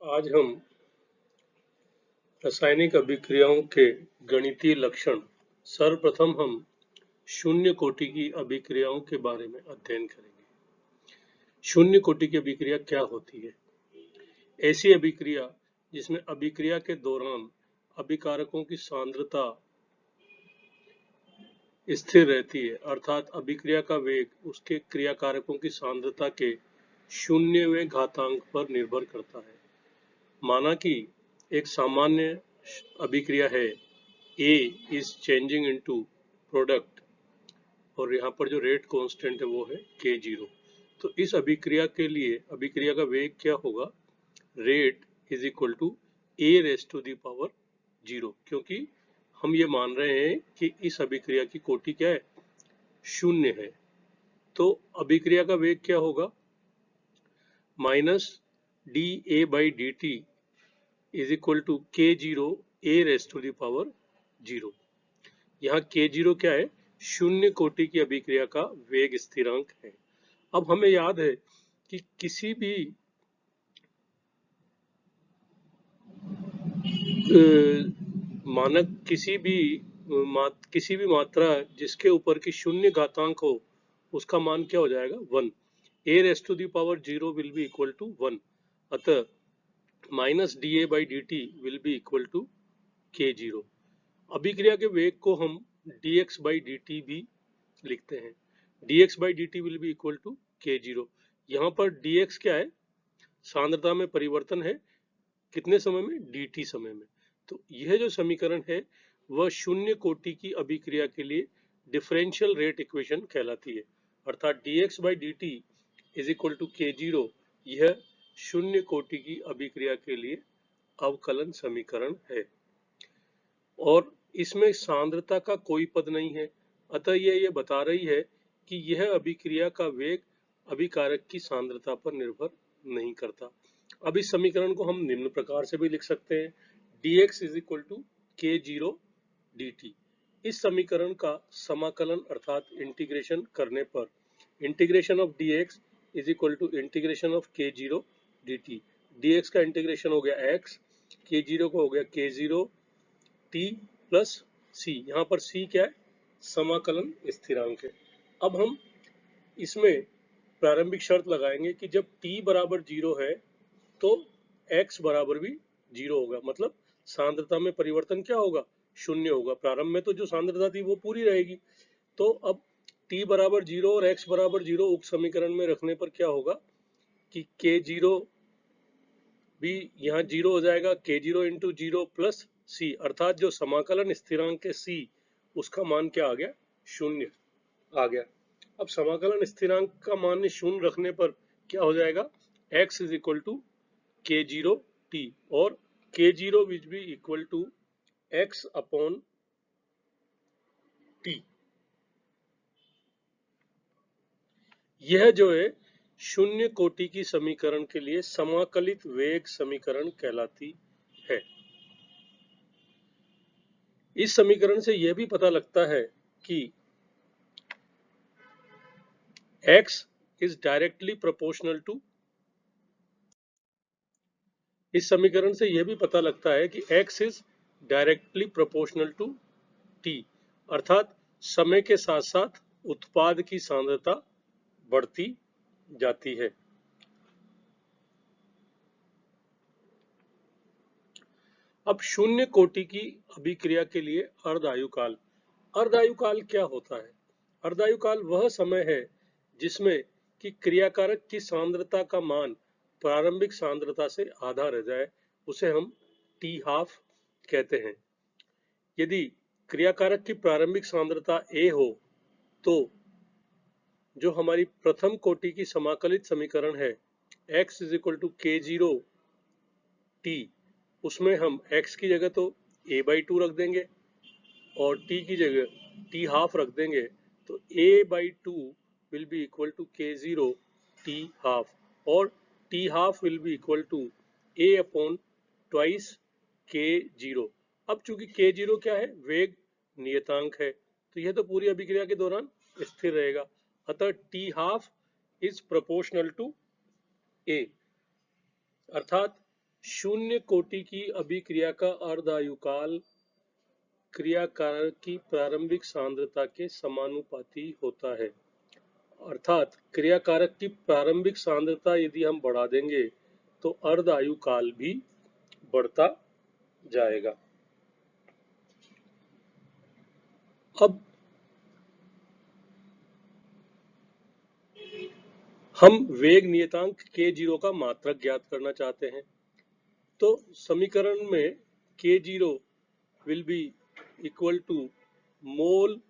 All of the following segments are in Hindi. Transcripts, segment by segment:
आज हम रासायनिक अभिक्रियाओं के गणितीय लक्षण सर्वप्रथम हम शून्य कोटि की अभिक्रियाओं के बारे में अध्ययन करेंगे। शून्य कोटि की अभिक्रिया क्या होती है? ऐसी अभिक्रिया जिसमें अभिक्रिया के दौरान अभिकारकों की सांद्रता स्थिर रहती है, अर्थात अभिक्रिया का वेग उसके क्रियाकारकों की सांद्रता के शून्यवें घातांक पर निर्भर करता है। माना कि एक सामान्य अभिक्रिया है, A is changing into product और यहाँ पर जो रेट कांस्टेंट है वो है K0। तो इस अभिक्रिया के लिए अभिक्रिया का वेग क्या होगा? Rate is equal to A raise to the power 0, क्योंकि हम ये मान रहे हैं कि इस अभिक्रिया की कोटि क्या है? शून्य है। तो अभिक्रिया का वेग क्या होगा? Minus dA/dt is equal to K0 A raise to the power 0। यहाँ K0 क्या है? शून्य कोटि की अभिक्रिया का वेग स्थिरांक है। अब हमें याद है कि किसी भी मात्रा जिसके ऊपर की शून्य घातांक हो उसका मान क्या हो जाएगा? 1। A raise to the power 0 will be equal to 1। अतः minus dA/dt will be equal to K0। अभिक्रिया के वेग को हम dx/dt भी लिखते हैं। dx/dt will be equal to K0। यहाँ पर dx क्या है? सांद्रता में परिवर्तन है। कितने समय में? dt समय में। तो यह जो समीकरण है वह शून्य कोटि की अभिक्रिया के लिए डिफरेंशियल रेट इक्वेशन कहलाती है, अर्थात dx/dt is equal to K0 यह शून्य कोटि की अभिक्रिया के लिए अवकलन समीकरण है और इसमें सांद्रता का कोई पद नहीं है। अतः यह बता रही है कि यह अभिक्रिया का वेग अभिकारक की सांद्रता पर निर्भर नहीं करता। अब इस समीकरण को हम निम्न प्रकार से भी लिख सकते हैं, dx is equal to K0 dt। इस समीकरण का समाकलन अर्थात इंटीग्रेशन करने पर integration of dx is equal to integration of K0 dt। dx का इंटीग्रेशन हो गया x, K0 को हो गया K0 t प्लस c। यहाँ पर c क्या है? समाकलन स्थिरांक है। अब हम इसमें प्रारंभिक शर्त लगाएंगे कि जब t बराबर 0 है तो x बराबर भी 0 होगा, मतलब सांद्रता में परिवर्तन क्या होगा? शून्य होगा। प्रारंभ में तो जो सांद्रता थी वो पूरी रहेगी। तो अब t बराबर 0 और x बराबर 0 उक्त समीकरण में रखने पर क्या होगा कि K0 भी यहाँ 0 हो जाएगा। K0 इंटू 0 प्लस c, अर्थात जो समाकलन स्थिरांक है c उसका मान क्या आ गया? शून्य आ गया। अब समाकलन स्थिरांक का मान शून्य रखने पर क्या हो जाएगा? x is equal to K0 t और K0 which be equal to x upon t। यह जो है शून्य कोटि की समीकरण के लिए समाकलित वेग समीकरण कहलाती है। इस समीकरण से यह भी पता लगता है कि x is directly proportional to, इस समीकरण से यह भी पता लगता है कि x is directly proportional to t, अर्थात समय के साथ साथ उत्पाद की सांद्रता बढ़ती जाती है। अब शून्य कोटि की अभिक्रिया के लिए अर्धायुकाल। अर्धायुकाल क्या होता है? अर्धायुकाल वह समय है जिसमें कि क्रियाकारक की सांद्रता का मान प्रारंभिक सांद्रता से आधा रह जाए, उसे हम टी हाफ कहते हैं। यदि क्रियाकारक की प्रारंभिक सांद्रता A हो तो जो हमारी प्रथम कोटि की समाकलित समीकरण है x is equal to K0 t, उसमें हम x की जगह तो A/2 रख देंगे और t की जगह t हाफ रख देंगे। तो A/2 will be equal to K0 t half और t half will be equal to A upon twice K0। अब चूंकि K0 क्या है? वेग नियतांक है, तो यह तो पूरी अभिक्रिया के दौरान स्थिर रहेगा। अतः t half is proportional to A, अर्थात शून्य कोटि की अभिक्रिया का अर्धायुकाल क्रियाकारक की प्रारंभिक सांद्रता के समानुपाती होता है। अर्थात क्रियाकारक की प्रारंभिक सांद्रता यदि हम बढ़ा देंगे तो अर्धायुकाल भी बढ़ता जाएगा। अब हम वेग नियतांक k0 का मात्रक ज्ञात करना चाहते हैं। तो समीकरण में k0 will be equal to mole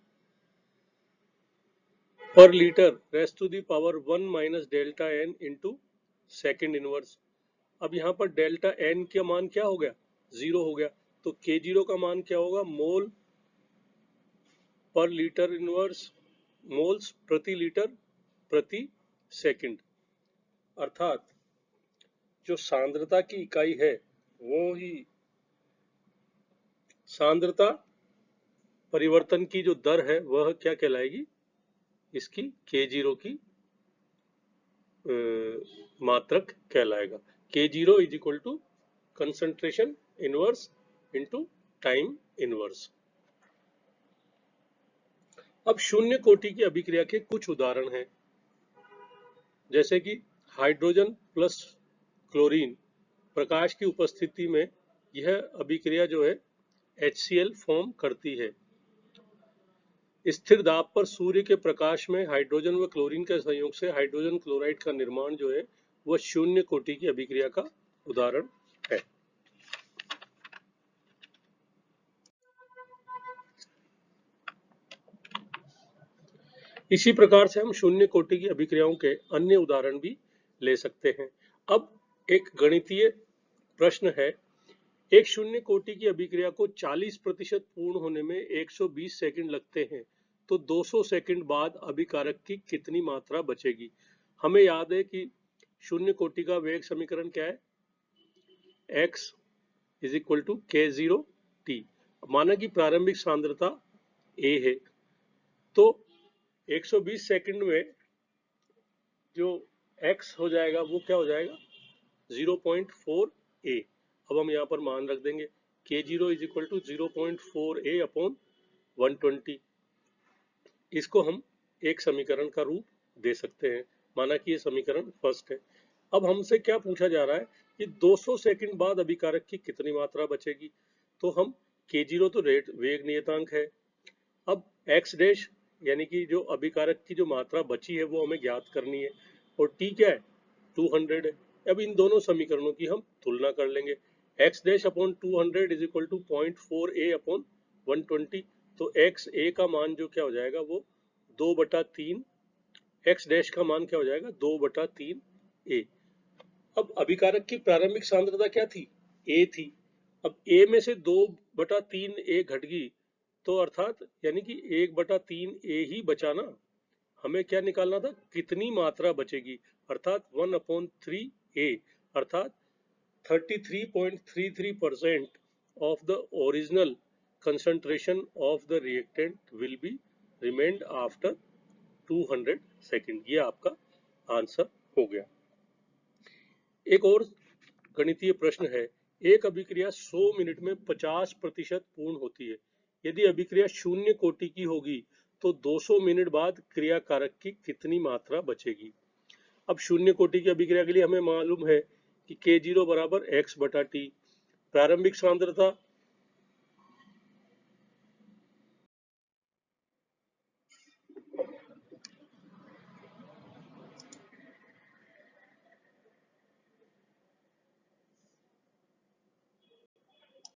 per litre raise to the power 1 minus delta n into second inverse. अब यहाँ पर डेल्टा n का मान क्या हो गया, 0 हो गया। तो k0 का मान क्या होगा, मोल पर लीटर इनवर्स, मोल्स प्रति लीटर प्रति सेकंड। अर्थात जो सांद्रता की इकाई है वो ही सांद्रता परिवर्तन की जो दर है वह क्या कहलाएगी, इसकी k0 की मात्रक कहलाएगा। k0 is equal to concentration inverse into time inverse. अब शून्य कोटि की अभिक्रिया के कुछ उदाहरण हैं, जैसे कि हाइड्रोजन प्लस क्लोरीन प्रकाश की उपस्थिति में यह अभिक्रिया जो है HCl फॉर्म करती है। स्थिर दाब पर सूर्य के प्रकाश में हाइड्रोजन व क्लोरीन के संयोग से हाइड्रोजन क्लोराइड का निर्माण जो है वह शून्य कोटि की अभिक्रिया का उदाहरण है। इसी प्रकार से हम शून्य कोटि की अभिक्रियाओं के अन्य उदाहरण भी ले सकते हैं। अब एक गणितीय प्रश्न है, एक शून्य कोटि की अभिक्रिया को 40% पूर्ण होने में 120 सेकंड लगते हैं, तो 200 सेकंड बाद अभिकारक की कितनी मात्रा बचेगी। हमें याद है कि शून्य कोटि का वेग समीकरण क्या है, x is equal to k0t। माना कि प्रारंभिक सांद्रता a है, तो 120 सेकंड में जो x हो जाएगा वो क्या हो जाएगा, 0.4 a। अब हम यहाँ पर मान रख देंगे k0 is equal to 0.4 a upon 120। इसको हम एक समीकरण का रूप दे सकते हैं, माना कि ये समीकरण फर्स्ट है। अब हमसे क्या पूछा जा रहा है कि 200 सेकंड बाद अभिकारक की कितनी मात्रा बचेगी। तो हम k0 तो वेग नियतांक है, अब x डैश यानी कि जो अभिकारक की जो मात्रा बची है वो हमें ज्ञात करनी है, और t क्या है, 200 है। अब इन दोनों समीकरणों की हम तुलना कर लेंगे। x dash upon 200 is equal to 0.4 a upon 120। तो x a का मान जो क्या हो जाएगा वो 2/3, x डैश का मान क्या हो जाएगा 2/3 a। अब अभिकारक की प्रारंभिक सांद्रता क्या थी, a थी। अब a में से 2/3 a घट गई, तो अर्थात यानी कि 1/3 a ही बचा ना। हमें क्या निकालना था, कितनी मात्रा बचेगी, अर्थात 1/3 a, अर्थात 33.33% of the original concentration of the reactant will be remained after 200 second. ये आपका आंसर हो गया। एक और गणितीय प्रश्न है, एक अभिक्रिया 100 मिनट में 50% पूर्ण होती है। यदि अभिक्रिया शून्य कोटि की होगी तो 200 मिनट बाद क्रियाकारक की कितनी मात्रा बचेगी। अब शून्य कोटि की अभिक्रिया के लिए हमें मालूम है कि k0 बराबर x/t, प्रारंभिक सांद्रता